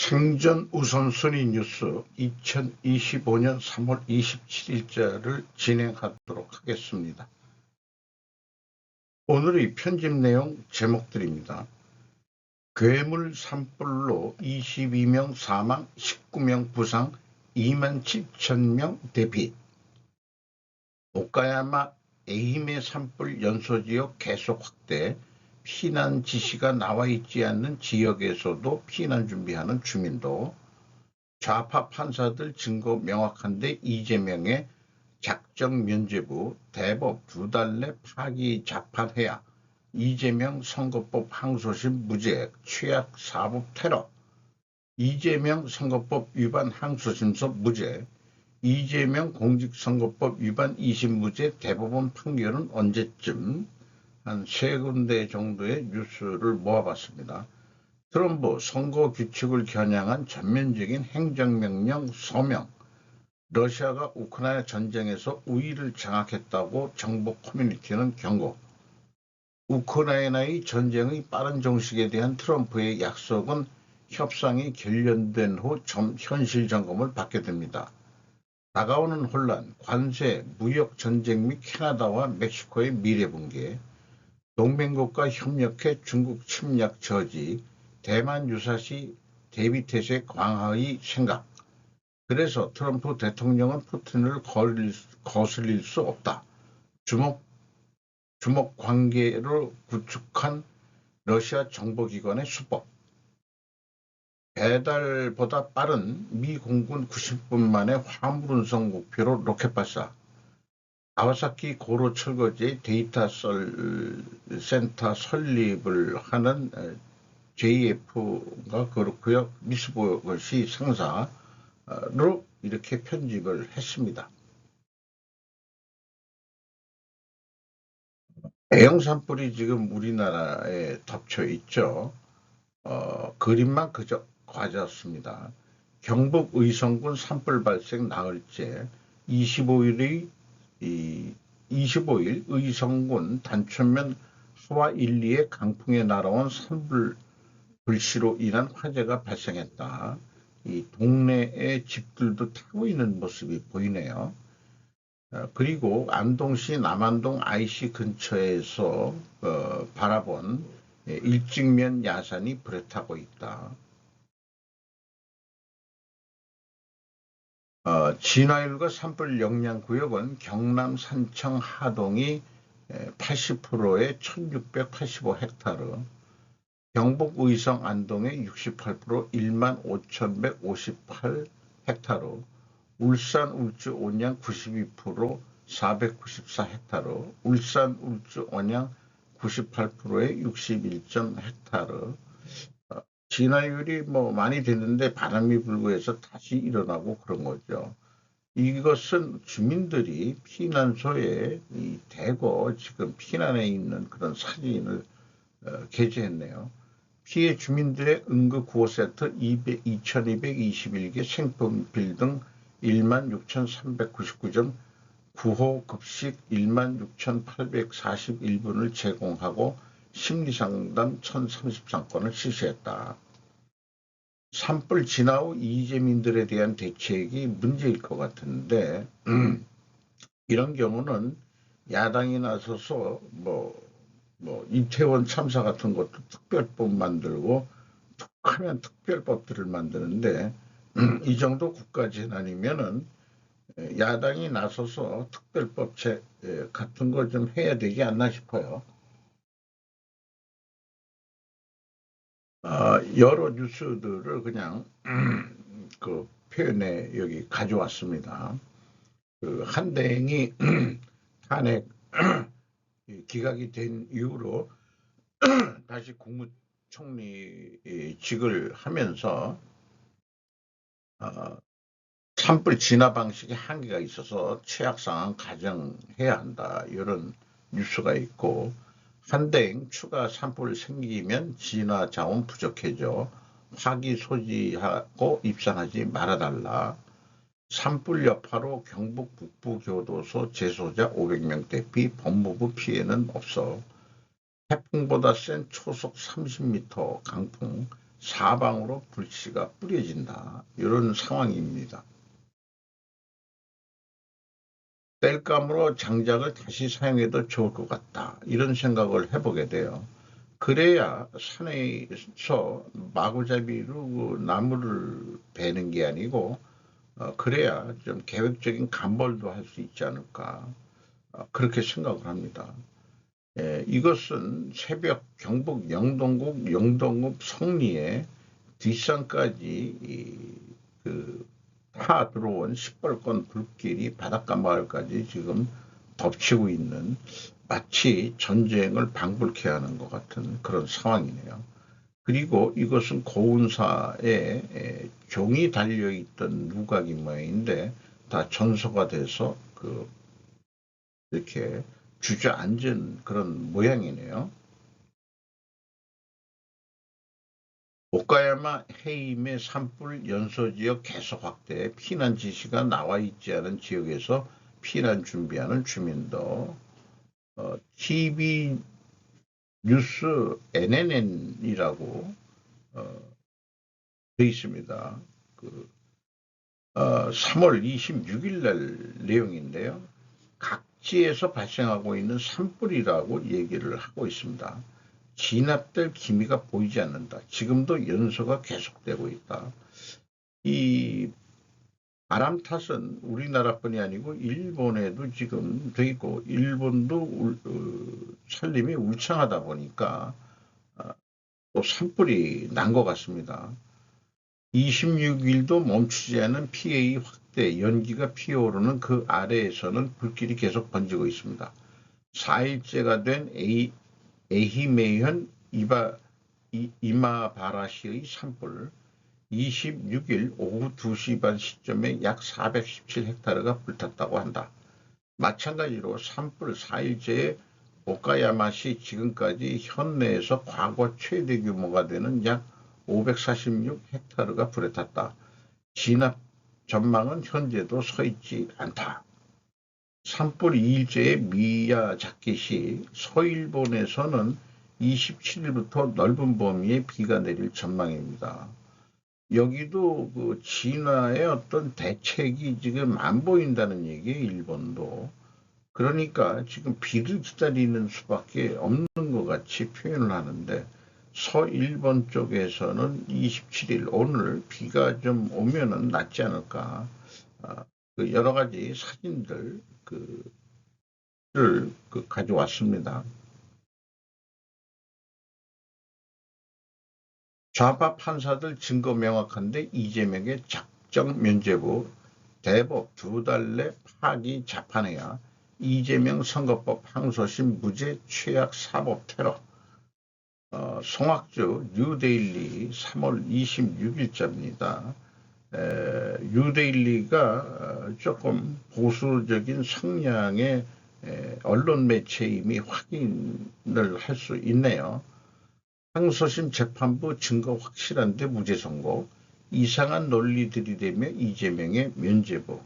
생전 우선순위 뉴스 2025년 3월 27일자를 진행하도록 하겠습니다. 오늘의 편집 내용 제목들입니다. 괴물 산불로 22명 사망, 19명 부상, 27,000명 대피. 오카야마 에이메 산불 연소지역 계속 확대, 피난 지시가 나와 있지 않는 지역에서도 피난 준비하는 주민도, 좌파 판사들 증거 명확한데 이재명의 작정 면죄부, 대법 2달 내 파기 자판해야, 이재명 선거법 항소심 무죄, 최악 사법 테러, 이재명 선거법 위반 항소심서 무죄, 이재명 공직선거법 위반 2심 무죄 대법원 판결은 언제쯤? 한 3군데 정도의 뉴스를 모아봤습니다. 트럼프 선거 규칙을 겨냥한 전면적인 행정명령 서명, 러시아가 우크라이나 전쟁에서 우위를 장악했다고 정보 커뮤니티는 경고, 우크라이나의 전쟁의 빠른 종식에 대한 트럼프의 약속은 협상이 결련된 후 현실 점검을 받게 됩니다. 다가오는 혼란, 관세, 무역 전쟁 및 캐나다와 멕시코의 미래 붕괴, 동맹국가 협력해 중국 침략 저지, 대만 유사시 대비태세 강화의 생각. 그래서 트럼프 대통령은 푸틴을 거슬릴 수 없다. 주목 관계를 구축한 러시아 정보기관의 수법. 배달보다 빠른 미 공군 90분 만에 화물 운송 목표로 로켓 발사. 가와사키 고로 철거지에 데이터 센터 설립을 하는 JF가 그렇고요. 미쓰비시 상사로 이렇게 편집을 했습니다. 대형 산불이 지금 우리나라에 덮쳐 있죠. 그림만 그저 과자였습니다. 경북 의성군 산불 발생 나흘째 25일 의성군 단천면 하와 1, 2에 강풍에 날아온 산불 불씨로 인한 화재가 발생했다. 이 동네의 집들도 타고 있는 모습이 보이네요. 그리고 안동시 남안동 IC 근처에서 바라본 일직면 야산이 불에 타고 있다. 진화율과 산불 영향 구역은 경남 산청 하동이 80%에 1685헥타르, 경북 의성 안동의 68% 15,158헥타르, 울산 울주 온양 92% 494헥타르, 울산 울주 온양 98%에 61.헥타르. 진화율이 많이 됐는데 바람이 불고 해서 다시 일어나고 그런 거죠. 이것은 주민들이 피난소에 대거 지금 피난해 있는 그런 사진을 게재했네요. 피해 주민들의 응급 구호 세트 2,221개, 생품 빌등 16,399점, 구호 급식 16,841분을 제공하고 심리상담 1,033건을 실시했다. 산불 진화 후 이재민들에 대한 대책이 문제일 것 같은데 이런 경우는 야당이 나서서 이태원 참사 같은 것도 특별법 만들고 툭하면 특별법들을 만드는데 이 정도 국가재난이면은 야당이 나서서 특별법 같은 거 좀 해야 되지 않나 싶어요. 여러 뉴스들을 그냥 그 표현에 여기 가져왔습니다. 그 한대행이 탄핵 기각이 된 이후로 다시 국무총리직을 하면서 산불 진화 방식에 한계가 있어서 최악 상황 가정해야 한다. 이런 뉴스가 있고, 한대행 추가 산불 생기면 진화 자원 부족해져 화기 소지하고 입산하지 말아달라. 산불 여파로 경북 북부교도소 재소자 500명 대피, 법무부 피해는 없어. 태풍보다 센 초속 30m 강풍, 사방으로 불씨가 뿌려진다. 이런 상황입니다. 땔감으로 장작을 다시 사용해도 좋을 것 같다. 이런 생각을 해보게 돼요. 그래야 산에서 마구잡이로 나무를 베는 게 아니고 그래야 좀 계획적인 감벌도 할 수 있지 않을까 그렇게 생각을 합니다. 이것은 새벽 경북 영동읍 성리에 뒷산까지 타 들어온 시뻘건 불길이 바닷가 마을까지 지금 덮치고 있는 마치 전쟁을 방불케 하는 것 같은 그런 상황이네요. 그리고 이것은 고운사에 종이 달려있던 누각이 모양인데 다 전소가 돼서 이렇게 주저앉은 그런 모양이네요. 오카야마 해임의 산불 연소지역 계속 확대, 피난 지시가 나와 있지 않은 지역에서 피난 준비하는 주민도 TV 뉴스 NNN이라고 되어 있습니다. 3월 26일 날 내용인데요. 각지에서 발생하고 있는 산불이라고 얘기를 하고 있습니다. 진압될 기미가 보이지 않는다. 지금도 연소가 계속되고 있다. 이 바람 탓은 우리나라뿐이 아니고 일본에도 지금 돼 있고 일본도 산림이 울창하다 보니까 또 산불이 난 것 같습니다. 26일도 멈추지 않은 피해 확대, 연기가 피어오르는 그 아래에서는 불길이 계속 번지고 있습니다. 4일째가 된 에히메현 이마바라시의 산불, 26일 오후 2시 반 시점에 약 417헥타르가 불탔다고 한다. 마찬가지로 산불 4일째에 오카야마시 지금까지 현내에서 과거 최대 규모가 되는 약 546헥타르가 불에 탔다. 진압 전망은 현재도 서 있지 않다. 산불 2일째의 미야자키시 서일본에서는 27일부터 넓은 범위의 비가 내릴 전망입니다. 여기도 진화의 어떤 대책이 지금 안 보인다는 얘기예요, 일본도. 그러니까 지금 비를 기다리는 수밖에 없는 것 같이 표현을 하는데 서일본 쪽에서는 27일 오늘 비가 좀 오면은 낫지 않을까. 여러 가지 사진들 를 가져왔습니다. 좌파 판사들 증거 명확한데 이재명의 작정 면죄부, 대법 2달 내 파기 재판해야 이재명 선거법 항소심 무죄 최악 사법 테러. 송학주 뉴데일리 3월 26일자입니다. 뉴데일리가 조금 보수적인 성향의 언론 매체임이 확인을 할 수 있네요. 항소심 재판부 증거 확실한데 무죄 선고, 이상한 논리 들이대며 이재명의 면죄부,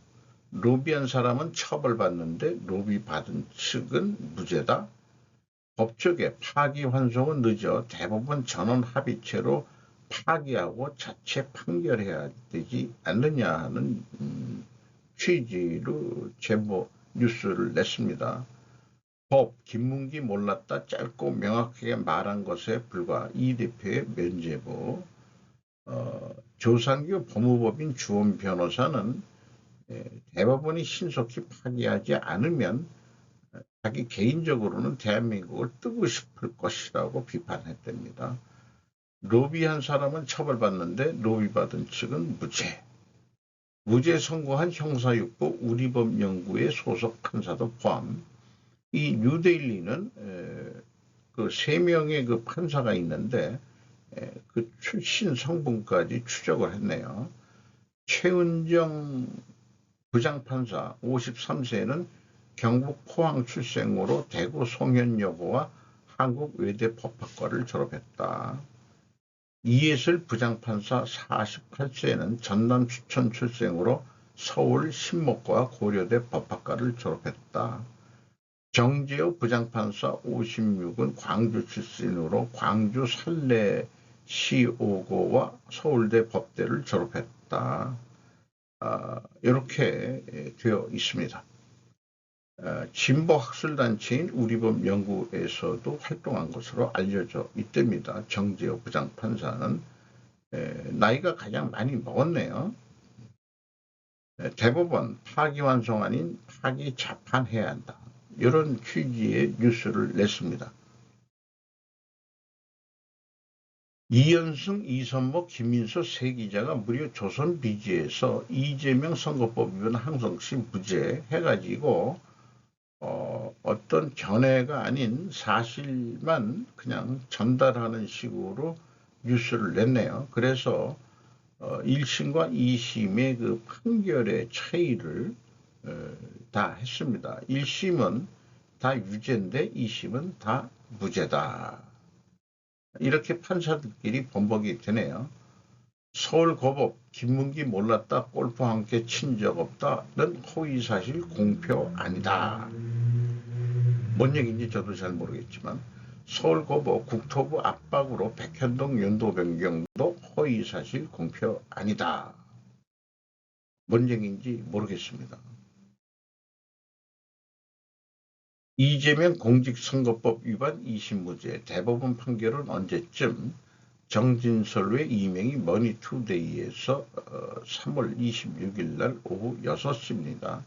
로비한 사람은 처벌받는데 로비 받은 측은 무죄다. 법조계 파기환송은 늦어 대법원 전원 합의체로 파기하고 자체 판결해야 되지 않느냐 하는 취지로 제보 뉴스를 냈습니다. 법 김문기 몰랐다 짧고 명확하게 말한 것에 불과 이 대표의 면죄부. 조상규 법무법인 주원 변호사는 대법원이 신속히 파기하지 않으면 자기 개인적으로는 대한민국을 뜨고 싶을 것이라고 비판했답니다. 로비한 사람은 처벌받는데 로비받은 측은 무죄. 무죄 선고한 형사육부 우리법연구의 소속 판사도 포함. 이 뉴데일리는 그 3명의 그 판사가 있는데 그 출신 성분까지 추적을 했네요. 최은정 부장판사 53세는 경북 포항 출생으로 대구 송현여고와 한국외대 법학과를 졸업했다. 이예슬 부장판사 48세는 전남 춘천 출생으로 서울 신목과 고려대 법학과를 졸업했다. 정재호 부장판사 56은 광주 출신으로 광주 산내 시오고와 서울대 법대를 졸업했다. 이렇게 되어 있습니다. 진보 학술단체인 우리법 연구에서도 활동한 것으로 알려져 있답니다. 정재호 부장판사는 나이가 가장 많이 먹었네요. 대법원 파기환송 아닌 파기 재판해야 한다. 이런 취지의 뉴스를 냈습니다. 이현승, 이선목, 김민수 세 기자가 무려 조선비지에서 이재명 선거법 위반 항소심 무죄 해가지고 어떤 견해가 아닌 사실만 그냥 전달하는 식으로 뉴스를 냈네요. 그래서 1심과 2심의 그 판결의 차이를 다 했습니다. 1심은 다 유죄인데 2심은 다 무죄다. 이렇게 판사들끼리 번복이 되네요. 서울고법 김문기 몰랐다 골프 함께 친 적 없다는 허위사실 공표 아니다. 뭔 얘기인지 저도 잘 모르겠지만 서울고법 국토부 압박으로 백현동 연도 변경도 허위사실 공표 아니다. 뭔 얘기인지 모르겠습니다. 이재명 공직선거법 위반 2심 무죄 대법원 판결은 언제쯤? 정진설의 이명이 머니투데이에서 3월 26일 날 오후 6시입니다.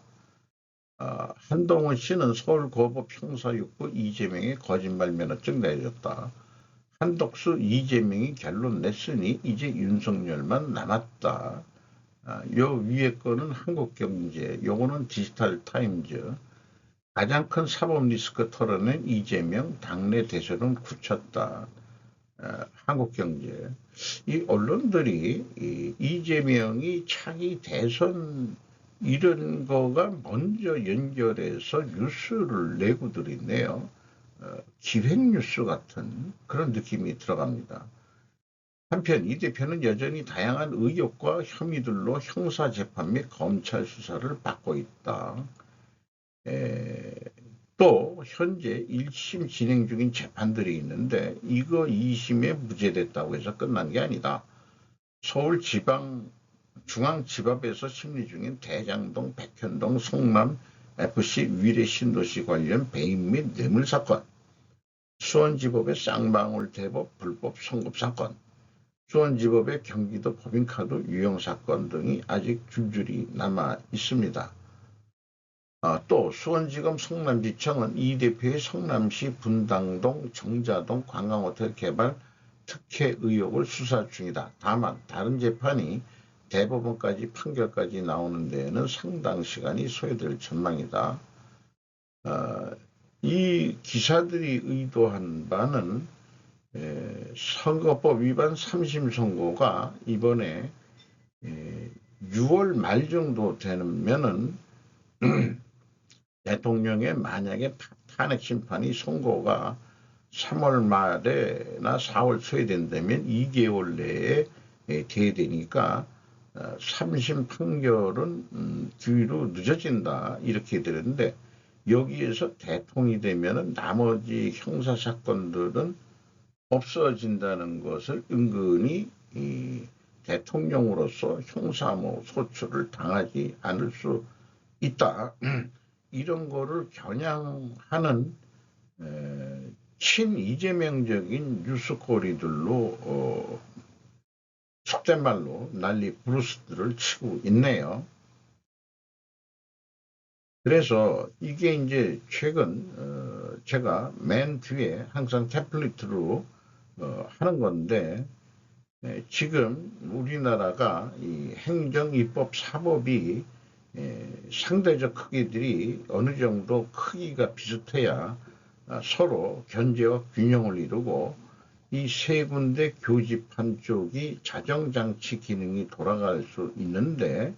한동훈 씨는 서울고법 형사6부 이재명의 거짓말 면허증 내줬다. 한덕수 이재명이 결론 냈으니 이제 윤석열만 남았다. 요 위에 거는 한국경제, 요거는 디지털타임즈. 가장 큰 사법 리스크 털어낸 이재명 당내 대선은 굳혔다. 한국경제. 이 언론들이 이재명이 차기 대선 이런 거가 먼저 연결해서 뉴스를 내고들 있네요. 기획뉴스 같은 그런 느낌이 들어갑니다. 한편 이 대표는 여전히 다양한 의혹과 혐의들로 형사재판 및 검찰 수사를 받고 있다. 또 현재 1심 진행 중인 재판들이 있는데 이거 2심에 무죄됐다고 해서 끝난 게 아니다. 중앙지법에서 심리 중인 대장동, 백현동, 성남 FC 위례 신도시 관련 배임 및 뇌물 사건, 수원지법의 쌍방울 대법 불법 송금 사건, 수원지법의 경기도 법인카드 유용 사건 등이 아직 줄줄이 남아 있습니다. 또 수원지검 성남지청은 이 대표의 성남시 분당동 정자동 관광호텔 개발 특혜 의혹을 수사 중이다. 다만 다른 재판이 대법원까지 판결까지 나오는 데에는 상당 시간이 소요될 전망이다. 이 기사들이 의도한 바는 선거법 위반 3심 선고가 이번에 6월 말 정도 되면은 대통령의 만약에 탄핵 심판이 선고가 3월 말에나 4월 초에 된다면 2개월 내에 돼야 되니까 3심 판결은 뒤로 늦어진다 이렇게 되는데 여기에서 대통이 되면 나머지 형사 사건들은 없어진다는 것을 은근히 대통령으로서 형사모 소출을 당하지 않을 수 있다. 이런 거를 겨냥하는 친이재명적인 뉴스거리들로 속된 말로 난리 브루스들을 치고 있네요. 그래서 이게 이제 최근 제가 맨 뒤에 항상 템플릿으로 하는 건데 지금 우리나라가 이 행정, 입법, 사법이 상대적 크기들이 어느 정도 크기가 비슷해야 서로 견제와 균형을 이루고 이 세 군데 교집한 쪽이 자정장치 기능이 돌아갈 수 있는데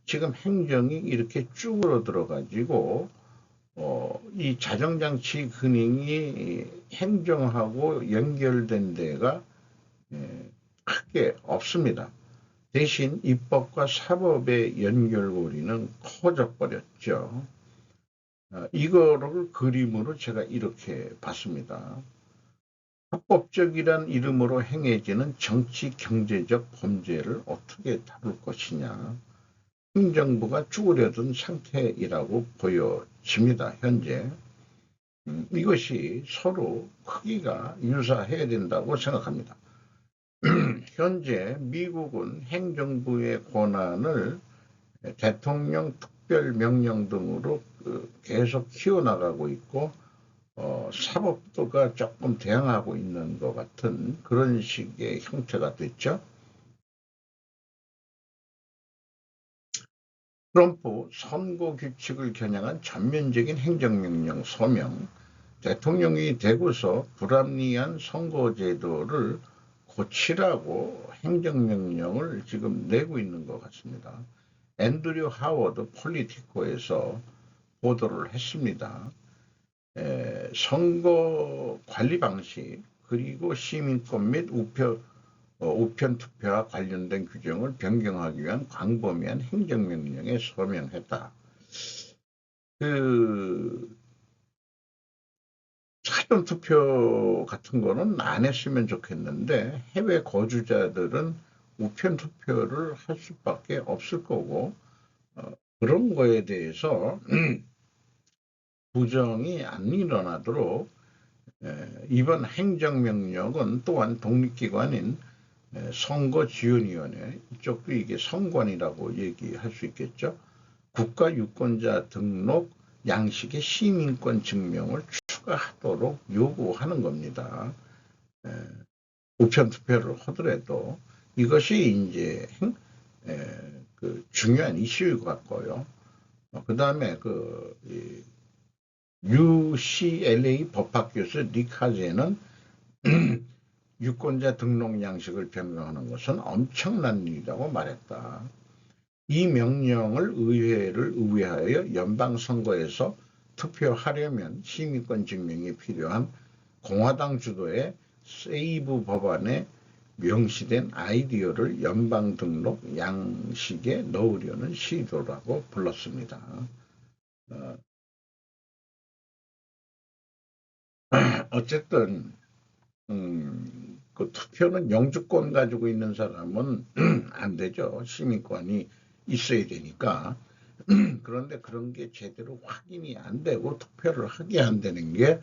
지금 행정이 이렇게 쭈그러들어 가지고 이 자정장치 기능이 행정하고 연결된 데가 크게 없습니다. 대신 입법과 사법의 연결고리는 커져 버렸죠. 이거를 그림으로 제가 이렇게 봤습니다. 합법적이란 이름으로 행해지는 정치 경제적 범죄를 어떻게 다룰 것이냐. 행정부가 쭈그려든 상태이라고 보여집니다. 현재. 이것이 서로 크기가 유사해야 된다고 생각합니다. 현재 미국은 행정부의 권한을 대통령 특별명령 등으로 계속 키워나가고 있고 사법부가 조금 대항하고 있는 것 같은 그런 식의 형태가 됐죠. 트럼프 선거 규칙을 겨냥한 전면적인 행정명령 서명, 대통령이 되고서 불합리한 선거제도를 고치라고 행정명령을 지금 내고 있는 것 같습니다. 앤드류 하워드 폴리티코에서 보도를 했습니다. 선거 관리 방식 그리고 시민권 및 우편 투표와 관련된 규정을 변경하기 위한 광범위한 행정명령에 서명했다. 사전투표 같은 거는 안 했으면 좋겠는데 해외 거주자들은 우편 투표를 할 수밖에 없을 거고 그런 거에 대해서 부정이 안 일어나도록 이번 행정명령은 또한 독립기관인 선거지원위원회, 이쪽도 이게 선관이라고 얘기할 수 있겠죠. 국가유권자 등록 양식의 시민권 증명을 추가하도록 요구하는 겁니다. 우편 투표를 하더라도 이것이 이제 중요한 이슈일 것 같고요. 그 다음에 UCLA 법학교수 닉 하제는 유권자 등록 양식을 변경하는 것은 엄청난 일이라고 말했다. 이 명령을 의회를 의회하여 연방선거에서 투표하려면 시민권 증명이 필요한 공화당 주도의 세이브 법안에 명시된 아이디어를 연방 등록 양식에 넣으려는 시도라고 불렀습니다. 어쨌든 그 투표는 영주권 가지고 있는 사람은 안 되죠. 시민권이 있어야 되니까. 그런데 그런 게 제대로 확인이 안 되고 투표를 하게 안 되는 게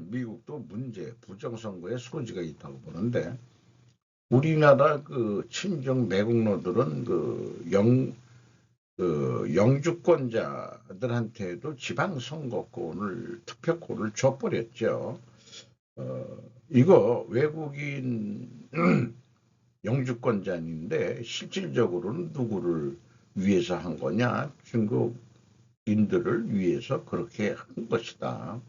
미국도 문제, 부정선거의 소지가 있다고 보는데 우리나라 그 친정 내국노들은 영주권자들한테도 지방선거권을, 투표권을 줘버렸죠. 이거 외국인 영주권자인데 실질적으로는 누구를 위해서 한 거냐? 중국인들을 위해서 그렇게 한 것이다.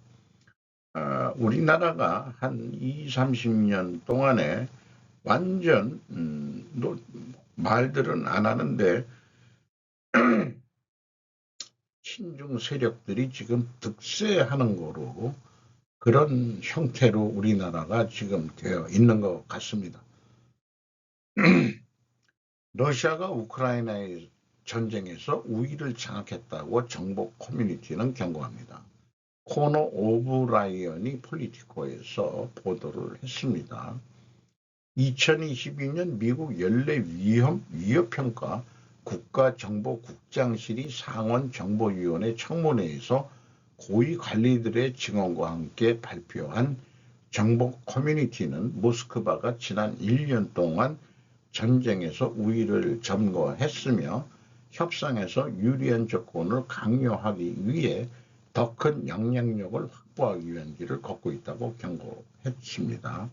우리나라가 한 20, 30년 동안에 완전 말들은 안 하는데 친중 세력들이 지금 득세하는 거로 그런 형태로 우리나라가 지금 되어 있는 것 같습니다. 러시아가 우크라이나의 전쟁에서 우위를 장악했다고 정보 커뮤니티는 경고합니다. 코너 오브라이언이 폴리티코에서 보도를 했습니다. 2022년 미국 연례 위협평가 국가정보국장실이 상원정보위원회 청문회에서 고위 관리들의 증언과 함께 발표한 정보 커뮤니티는 모스크바가 지난 1년 동안 전쟁에서 우위를 점거했으며 협상에서 유리한 조건을 강요하기 위해 더 큰 영향력을 확보하기 위한 길을 걷고 있다고 경고했습니다.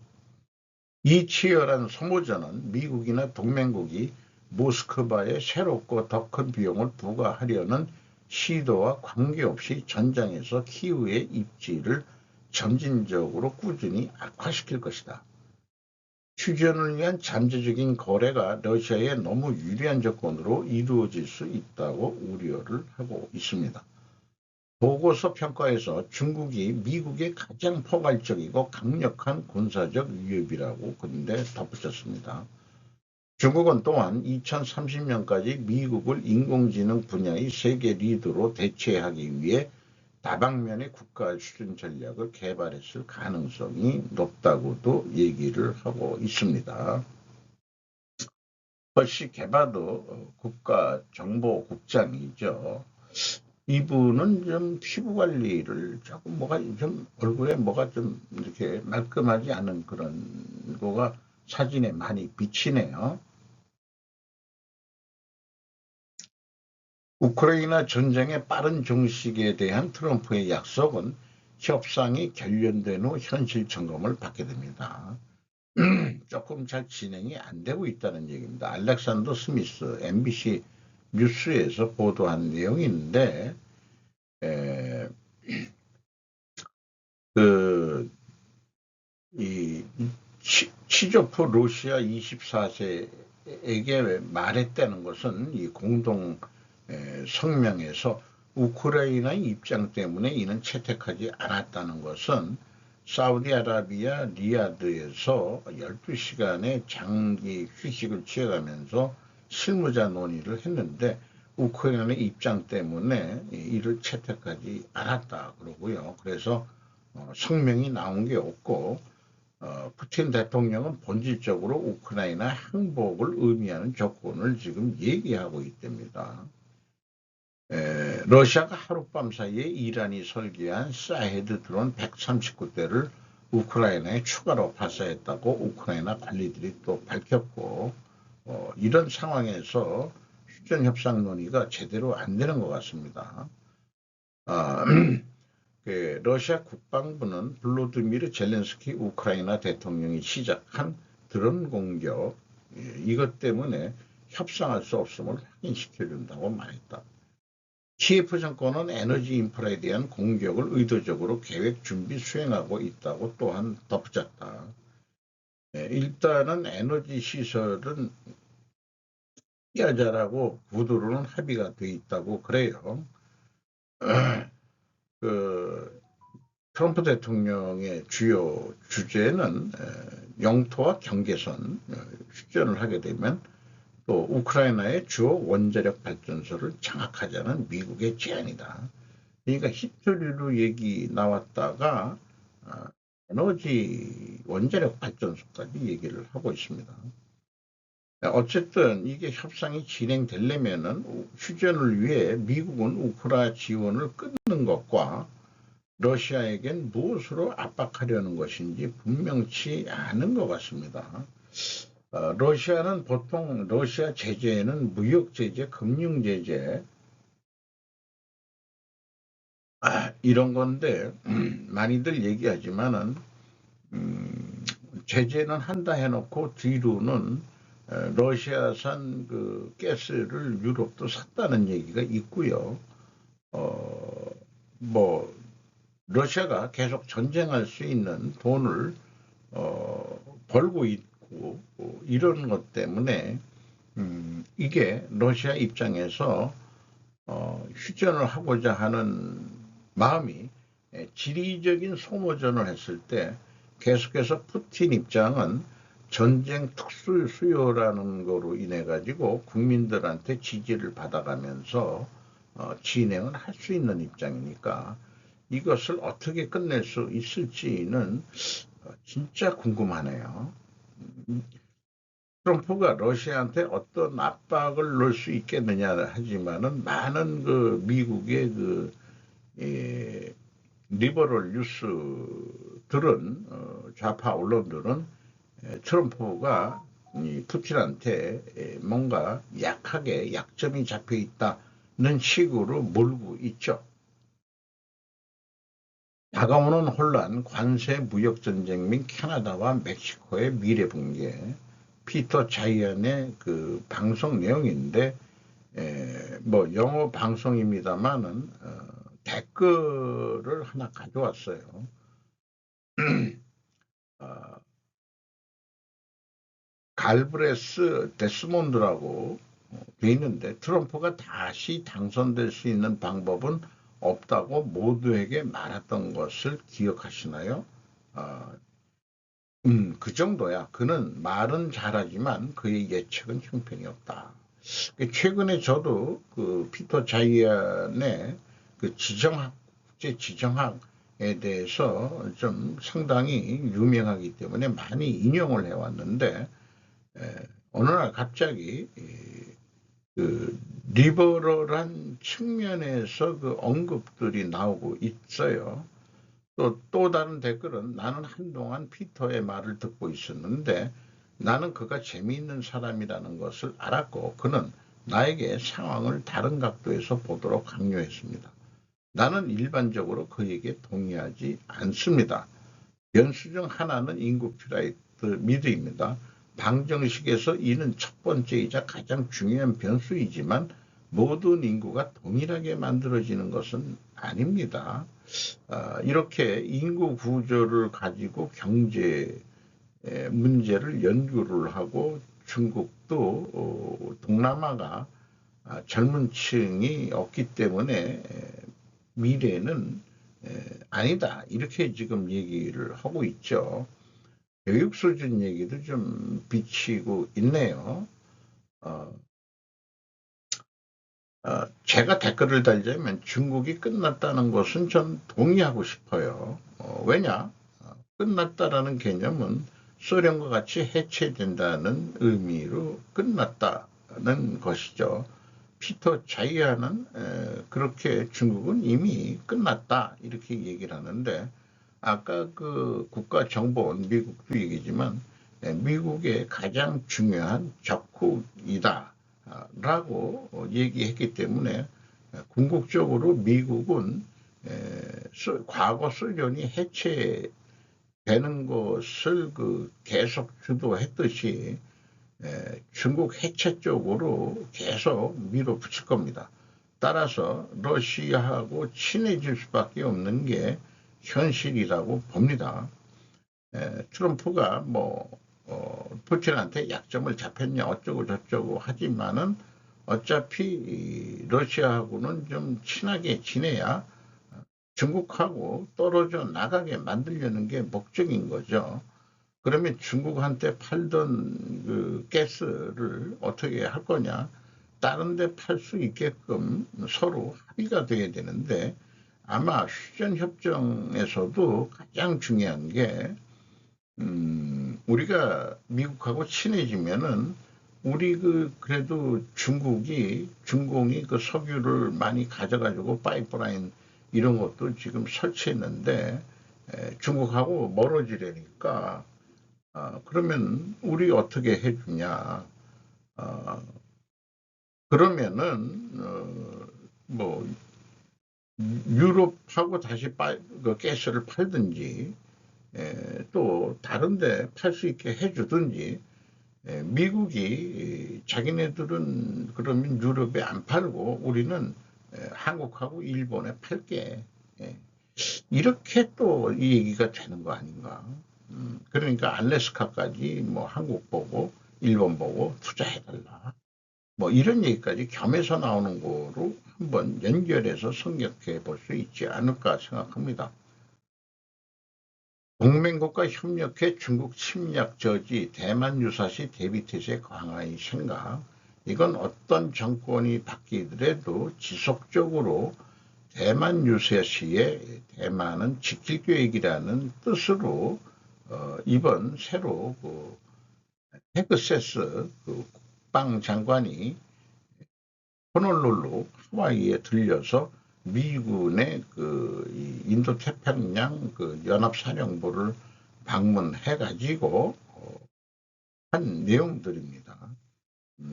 이 치열한 소모전은 미국이나 동맹국이 모스크바에 새롭고 더 큰 비용을 부과하려는 시도와 관계없이 전장에서 키우의 입지를 점진적으로 꾸준히 악화시킬 것이다. 휴전을 위한 잠재적인 거래가 러시아에 너무 유리한 조건으로 이루어질 수 있다고 우려를 하고 있습니다. 보고서 평가에서 중국이 미국의 가장 포괄적이고 강력한 군사적 위협이라고 근데 덧붙였습니다. 중국은 또한 2030년까지 미국을 인공지능 분야의 세계 리더로 대체하기 위해 다방면의 국가 추진 전략을 개발했을 가능성이 높다고도 얘기를 하고 있습니다. 허시 게바도 국가정보국장이죠. 이분은 좀 피부 관리를 조금 뭐가 좀 얼굴에 뭐가 좀 이렇게 말끔하지 않은 그런 거가 사진에 많이 비치네요. 우크라이나 전쟁의 빠른 종식에 대한 트럼프의 약속은 협상이 결련된 후 현실 점검을 받게 됩니다. 조금 잘 진행이 안 되고 있다는 얘기입니다. 알렉산더 스미스 MBC 뉴스에서 보도한 내용인데 에, 그, 이 치조프 러시아 24세에게 말했다는 것은 이 공동 성명에서 우크라이나의 입장 때문에 이는 채택하지 않았다는 것은 사우디아라비아 리야드에서 12시간의 장기 휴식을 취해가면서 실무자 논의를 했는데 우크라이나의 입장 때문에 이를 채택하지 않았다 그러고요. 그래서 성명이 나온 게 없고 푸틴 대통령은 본질적으로 우크라이나 항복을 의미하는 조건을 지금 얘기하고 있답니다. 러시아가 하룻밤 사이에 이란이 설계한 사헤드 드론 139대를 우크라이나에 추가로 발사했다고 우크라이나 관리들이 또 밝혔고 이런 상황에서 휴전 협상 논의가 제대로 안 되는 것 같습니다. 러시아 국방부는 블로드미르 젤렌스키 우크라이나 대통령이 시작한 드론 공격 이것 때문에 협상할 수 없음을 확인시켜준다고 말했다. 키예프 정권은 에너지 인프라에 대한 공격을 의도적으로 계획 준비 수행하고 있다고 또한 덧붙였다. 일단은 에너지 시설은 피하자라고 구도로는 합의가 돼 있다고 그래요. 트럼프 대통령의 주요 주제는 영토와 경계선 휴전을 하게 되면 또 우크라이나의 주요 원자력 발전소를 장악하자는 미국의 제안이다. 그러니까 히토류로 얘기 나왔다가 에너지 원자력 발전소까지 얘기를 하고 있습니다. 어쨌든 이게 협상이 진행되려면은 휴전을 위해 미국은 우크라이나 지원을 끊는 것과 러시아에겐 무엇으로 압박하려는 것인지 분명치 않은 것 같습니다. 러시아는 보통 러시아 제재에는 무역 제재, 금융 제재 이런 건데 많이들 얘기하지만은 제재는 한다 해놓고 뒤로는 러시아산 그 가스를 유럽도 샀다는 얘기가 있고요. 뭐 러시아가 계속 전쟁할 수 있는 돈을 벌고 있고 이런 것 때문에 이게 러시아 입장에서 휴전을 하고자 하는 마음이 지리적인 소모전을 했을 때 계속해서 푸틴 입장은 전쟁 특수 수요라는 거로 인해 가지고 국민들한테 지지를 받아가면서 진행을 할 수 있는 입장이니까 이것을 어떻게 끝낼 수 있을지는 진짜 궁금하네요. 트럼프가 러시아한테 어떤 압박을 넣을 수 있겠느냐 하지만은 많은 그 미국의 그 리버럴 뉴스들은 좌파 언론들은 트럼프가 푸틴한테 뭔가 약하게 약점이 잡혀 있다는 식으로 몰고 있죠. 다가오는 혼란, 관세 무역 전쟁 및 캐나다와 멕시코의 미래 붕괴. 피터 자이언의 그 방송 내용인데 뭐 영어 방송입니다만은 댓글을 하나 가져왔어요. 갈브레스 데스몬드라고 돼 있는데 트럼프가 다시 당선될 수 있는 방법은 없다고 모두에게 말했던 것을 기억하시나요? 그 정도야. 그는 말은 잘하지만 그의 예측은 형편이 없다. 최근에 저도 그 피터 자이언의 그 국제 지정학에 대해서 좀 상당히 유명하기 때문에 많이 인용을 해왔는데, 어느 날 갑자기 그 리버럴한 측면에서 그 언급들이 나오고 있어요. 또 다른 댓글은 나는 한동안 피터의 말을 듣고 있었는데 나는 그가 재미있는 사람이라는 것을 알았고 그는 나에게 상황을 다른 각도에서 보도록 강요했습니다. 나는 일반적으로 그에게 동의하지 않습니다. 변수 중 하나는 인구 피라미드입니다. 방정식에서 이는 첫 번째이자 가장 중요한 변수이지만 모든 인구가 동일하게 만들어지는 것은 아닙니다. 이렇게 인구 구조를 가지고 경제 문제를 연구를 하고 중국도 동남아가 젊은 층이 없기 때문에 미래는 아니다 이렇게 지금 얘기를 하고 있죠. 교육 수준 얘기도 좀 비치고 있네요. 제가 댓글을 달자면 중국이 끝났다는 것은 전 동의하고 싶어요. 왜냐? 끝났다라는 개념은 소련과 같이 해체된다는 의미로 끝났다는 것이죠. 피터 자이아는 그렇게 중국은 이미 끝났다 이렇게 얘기를 하는데 아까 그 국가정보원 미국도 얘기지만 미국의 가장 중요한 적국이다 라고 얘기했기 때문에 궁극적으로 미국은 과거 소련이 해체되는 것을 계속 주도했듯이 중국 해체 쪽으로 계속 밀어붙일 겁니다. 따라서 러시아하고 친해질 수밖에 없는 게 현실이라고 봅니다. 트럼프가 푸틴한테 약점을 잡혔냐 어쩌고 저쩌고 하지만은 어차피 러시아하고는 좀 친하게 지내야 중국하고 떨어져 나가게 만들려는 게 목적인 거죠. 그러면 중국한테 팔던 그 가스를 어떻게 할 거냐? 다른 데 팔 수 있게끔 서로 합의가 돼야 되는데 아마 휴전협정에서도 가장 중요한 게 우리가 미국하고 친해지면은 우리 그래도 중공이 그 석유를 많이 가져가지고 파이프라인 이런 것도 지금 설치했는데 중국하고 멀어지려니까 그러면 우리 어떻게 해주냐? 그러면은 유럽하고 다시 그 가스를 팔든지 또 다른데 팔 수 있게 해주든지 미국이 자기네들은 그러면 유럽에 안 팔고 우리는 한국하고 일본에 팔게 이렇게 또 이 얘기가 되는 거 아닌가. 그러니까 알래스카까지 한국 보고 일본 보고 투자해달라. 이런 얘기까지 겸해서 나오는 거로 한번 연결해서 생각해 볼 수 있지 않을까 생각합니다. 동맹국가 협력해 중국 침략 저지 대만 유사시 대비태세 강화의 생각. 이건 어떤 정권이 바뀌더라도 지속적으로 대만 유사시에 대만은 지킬 계획이라는 뜻으로 이번 새로 헤그세스 국방장관이 호놀룰루 하와이에 들려서 미군의 인도태평양 연합사령부를 방문해가지고 한 내용들입니다.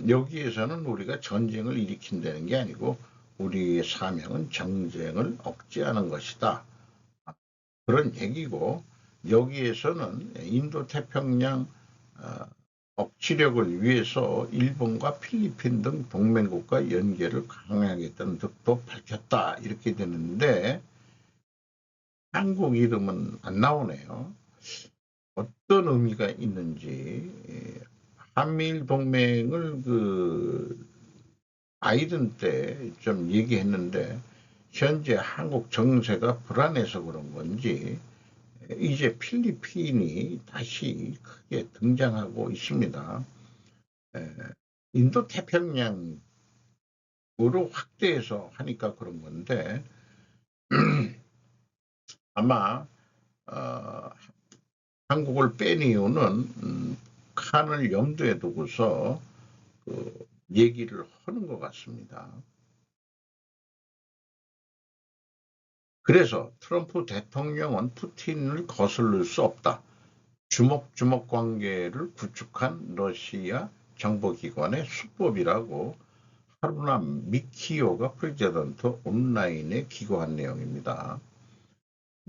여기에서는 우리가 전쟁을 일으킨다는 게 아니고 우리의 사명은 정쟁을 억제하는 것이다. 그런 얘기고 여기에서는 인도태평양 억지력을 위해서 일본과 필리핀 등 동맹국과 연계를 강화하겠다는 뜻도 밝혔다. 이렇게 되는데 한국 이름은 안 나오네요. 어떤 의미가 있는지 한미일 동맹을 바이든 때 좀 얘기했는데 현재 한국 정세가 불안해서 그런 건지 이제 필리핀이 다시 크게 등장하고 있습니다. 인도태평양으로 확대해서 하니까 그런 건데 아마 한국을 뺀 이유는 칸을 염두에 두고서 얘기를 하는 것 같습니다. 그래서 트럼프 대통령은 푸틴을 거슬릴 수 없다. 주먹주먹 관계를 구축한 러시아 정보기관의 수법이라고 하루나 미키오가 프레지던트 온라인에 기고한 내용입니다.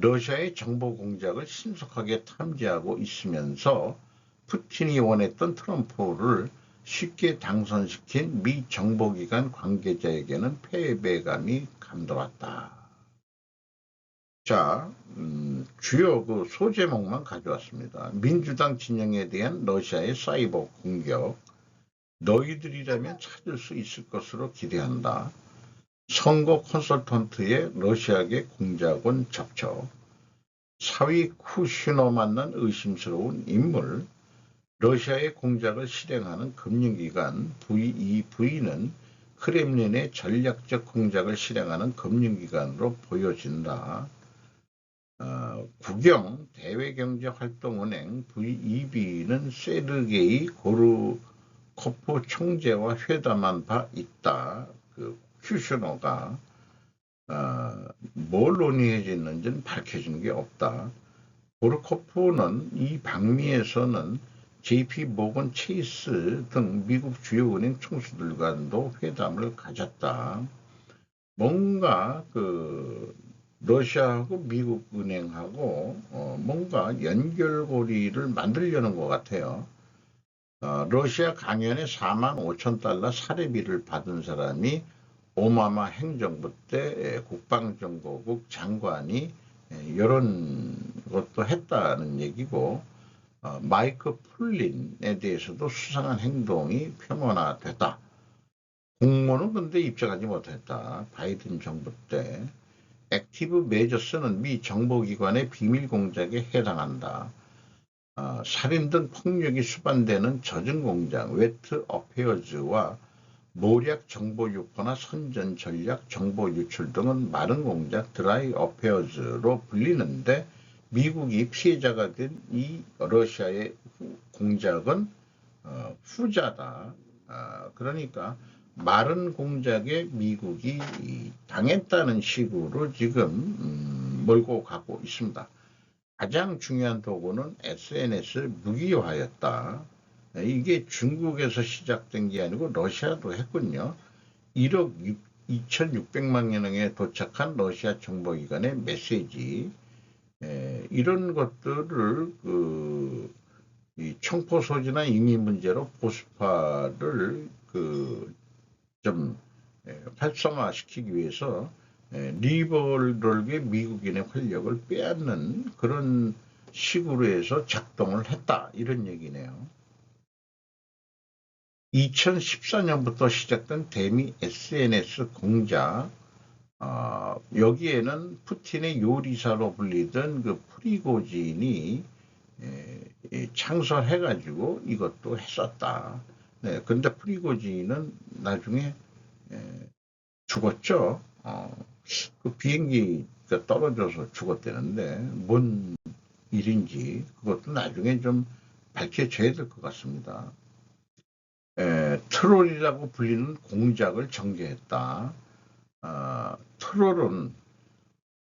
러시아의 정보 공작을 신속하게 탐지하고 있으면서 푸틴이 원했던 트럼프를 쉽게 당선시킨 미 정보기관 관계자에게는 패배감이 감돌았다. 자, 주요 소제목만 가져왔습니다. 민주당 진영에 대한 러시아의 사이버 공격, 너희들이라면 찾을 수 있을 것으로 기대한다. 선거 컨설턴트의 러시아계 공작원 접촉, 사위 쿠슈너 만난 의심스러운 인물, 러시아의 공작을 실행하는 금융기관 VEV는 크렘린의 전략적 공작을 실행하는 금융기관으로 보여진다. 국영대외경제활동은행 VEB는 세르게이 고르코프 총재와 회담한 바 있다. 쿠슈너가 뭘 논의해졌는지는 밝혀진 게 없다. 고르코프는 이 방미에서는 JP 모건 체이스 등 미국 주요 은행 총수들과도 회담을 가졌다. 뭔가 러시아하고 미국 은행하고 뭔가 연결고리를 만들려는 것 같아요. 러시아 강연에 45,000달러 사례비를 받은 사람이 오바마 행정부 때 국방정보국 장관이 이런 것도 했다는 얘기고, 마이크 플린에 대해서도 수상한 행동이 표면화됐다. 공무원은 근데 입장하지 못했다. 바이든 정부 때. 액티브 메저스는 미 정보기관의 비밀 공작에 해당한다. 살인 등 폭력이 수반되는 젖은 공작, 웨트 어페어즈와 모략 정보 유포나 선전 전략 정보 유출 등은 마른 공작, 드라이 어페어즈로 불리는데, 미국이 피해자가 된 이 러시아의 공작은 후자다. 그러니까 마른 공작에 미국이 당했다는 식으로 지금 몰고 가고 있습니다. 가장 중요한 도구는 SNS를 무기화했다. 이게 중국에서 시작된 게 아니고 러시아도 했군요. 1억 2,600만 명에 도착한 러시아 정보기관의 메시지, 이런 것들을 이 청포 소지나 이민 문제로 보수파를 좀 활성화시키기 위해서 리버럴계 미국인의 활력을 빼앗는 그런 식으로 해서 작동을 했다, 이런 얘기네요. 2014년부터 시작된 대미 SNS 공작, 여기에는 푸틴의 요리사로 불리던 프리고진이 창설해가지고 이것도 했었다. 네, 근데 프리고진은 나중에 죽었죠. 비행기가 떨어져서 죽었다는데 뭔 일인지 그것도 나중에 좀 밝혀져야 될 것 같습니다. 트롤이라고 불리는 공작을 전개했다. 트롤은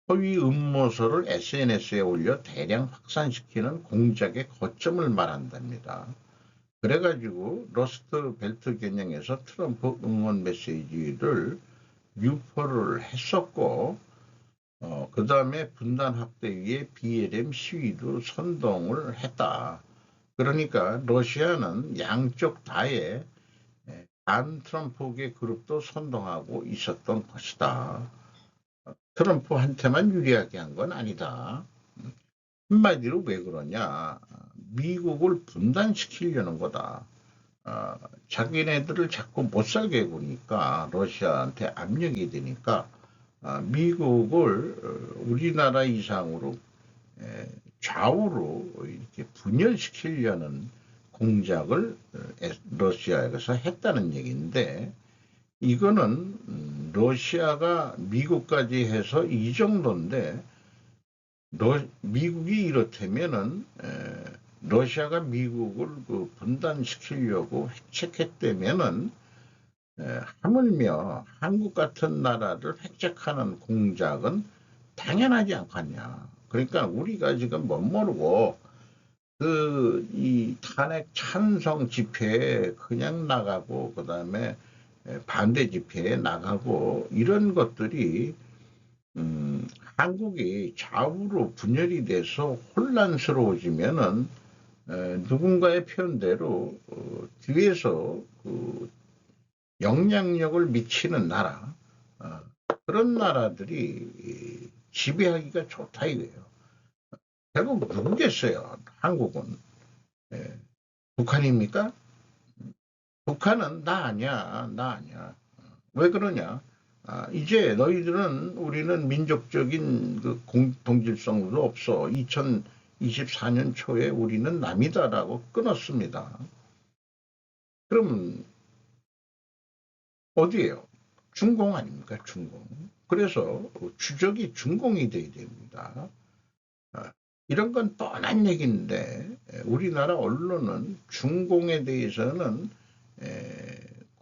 허위 음모설을 SNS에 올려 대량 확산시키는 공작의 거점을 말한답니다. 그래가지고 러스트 벨트 겨냥해서 트럼프 응원 메시지를 유포를 했었고, 그 다음에 분단 확대 위에 BLM 시위도 선동을 했다. 그러니까 러시아는 양쪽 다에 반 트럼프계 그룹도 선동하고 있었던 것이다. 트럼프한테만 유리하게 한 건 아니다. 한마디로 왜 그러냐. 미국을 분단시키려는 거다. 자기네들을 자꾸 못 살게 구니까 러시아한테 압력이 되니까 미국을 우리나라 이상으로 좌우로 이렇게 분열시키려는 공작을 러시아에서 했다는 얘기인데, 이거는 러시아가 미국까지 해서 이 정도인데 미국이 이렇다면은 러시아가 미국을 그 분단시키려고 획책했다면은 하물며 한국 같은 나라를 획책하는 공작은 당연하지 않겠냐. 그러니까 우리가 지금 못 모르고 이 탄핵 찬성 집회에 그냥 나가고 그다음에 반대 집회에 나가고 이런 것들이 한국이 좌우로 분열이 돼서 혼란스러워지면은 누군가의 표현대로 뒤에서 그 영향력을 미치는 나라 그런 나라들이 지배하기가 좋다 이거예요. 결국 누구겠어요? 한국은 북한입니까? 북한은 나 아니야, 나 아니야. 왜 그러냐? 이제 너희들은 우리는 민족적인 그 동질성도 없어. 2024년 초에 우리는 남이다라고 끊었습니다. 그럼 어디예요? 중공 아닙니까? 중공. 그래서 주적이 중공이 돼야 됩니다. 이런 건 뻔한 얘기인데 우리나라 언론은 중공에 대해서는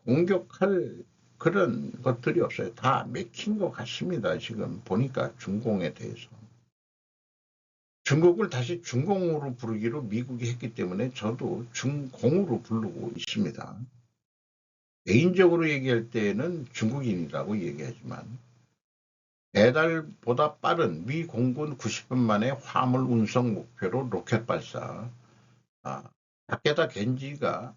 공격할 그런 것들이 없어요. 다 맥힌 것 같습니다. 지금 보니까 중공에 대해서. 중국을 다시 중공으로 부르기로 미국이 했기 때문에 저도 중공으로 부르고 있습니다. 개인적으로 얘기할 때는 중국인이라고 얘기하지만 배달보다 빠른 미 공군 90분 만에 화물 운송 목표로 로켓 발사. 타케다 겐지가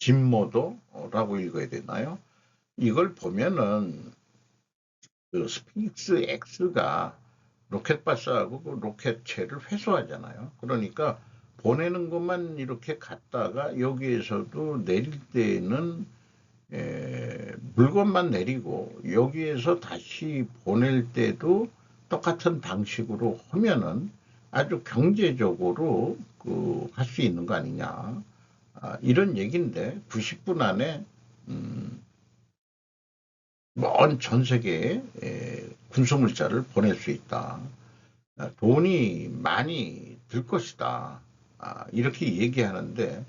진모도라고 읽어야 되나요? 이걸 보면은 그 스피닉스 X가 로켓 발사하고 그 로켓체를 회수하잖아요. 그러니까 보내는 것만 이렇게 갔다가 여기에서도 내릴 때는 물건만 내리고 여기에서 다시 보낼 때도 똑같은 방식으로 하면은 아주 경제적으로 할 수 있는 거 아니냐. 이런 얘기인데 90분 안에 먼 전 세계에 군수물자를 보낼 수 있다. 돈이 많이 들 것이다. 이렇게 얘기하는데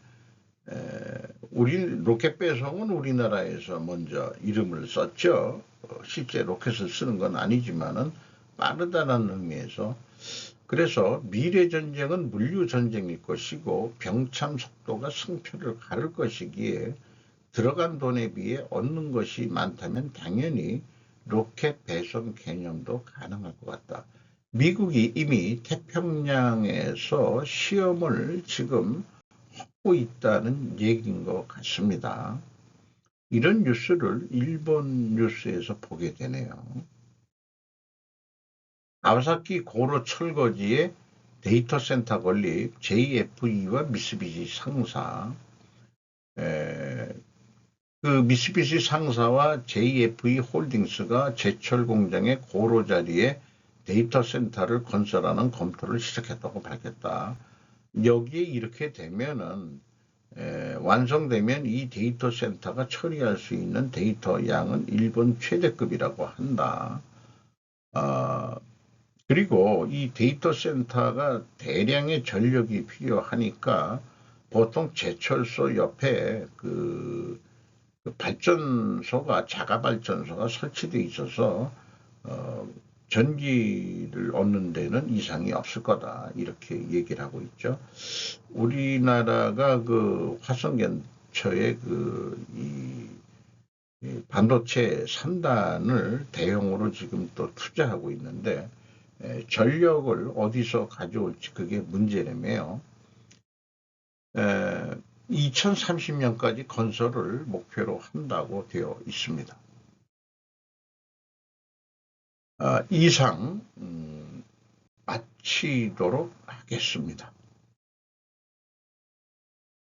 우리 로켓 배송은 우리나라에서 먼저 이름을 썼죠. 실제 로켓을 쓰는 건 아니지만은 빠르다는 의미에서 그래서 미래 전쟁은 물류 전쟁일 것이고 병참 속도가 승표를 가를 것이기에 들어간 돈에 비해 얻는 것이 많다면 당연히 로켓 배송 개념도 가능할 것 같다. 미국이 이미 태평양에서 시험을 지금 하고 있다는 얘기인 것 같습니다. 이런 뉴스를 일본 뉴스에서 보게 되네요. 가와사키 고로 철거지에 데이터 센터 건립 JFE와 미쓰비시 상사. 그 미쓰비시 상사와 JFE 홀딩스가 제철 공장의 고로 자리에 데이터 센터를 건설하는 검토를 시작했다고 밝혔다. 여기에 이렇게 되면은 완성되면 이 데이터 센터가 처리할 수 있는 데이터 양은 일본 최대급이라고 한다. 그리고 이 데이터 센터가 대량의 전력이 필요하니까 보통 제철소 옆에 그 발전소가 자가 발전소가 설치되어 있어서 전기를 얻는 데는 이상이 없을 거다 이렇게 얘기를 하고 있죠. 우리나라가 그 화성연처의 이 반도체 산단을 대형으로 지금 또 투자하고 있는데 전력을 어디서 가져올지 그게 문제라며요. 2030년까지 건설을 목표로 한다고 되어 있습니다. 이상 마치도록 하겠습니다.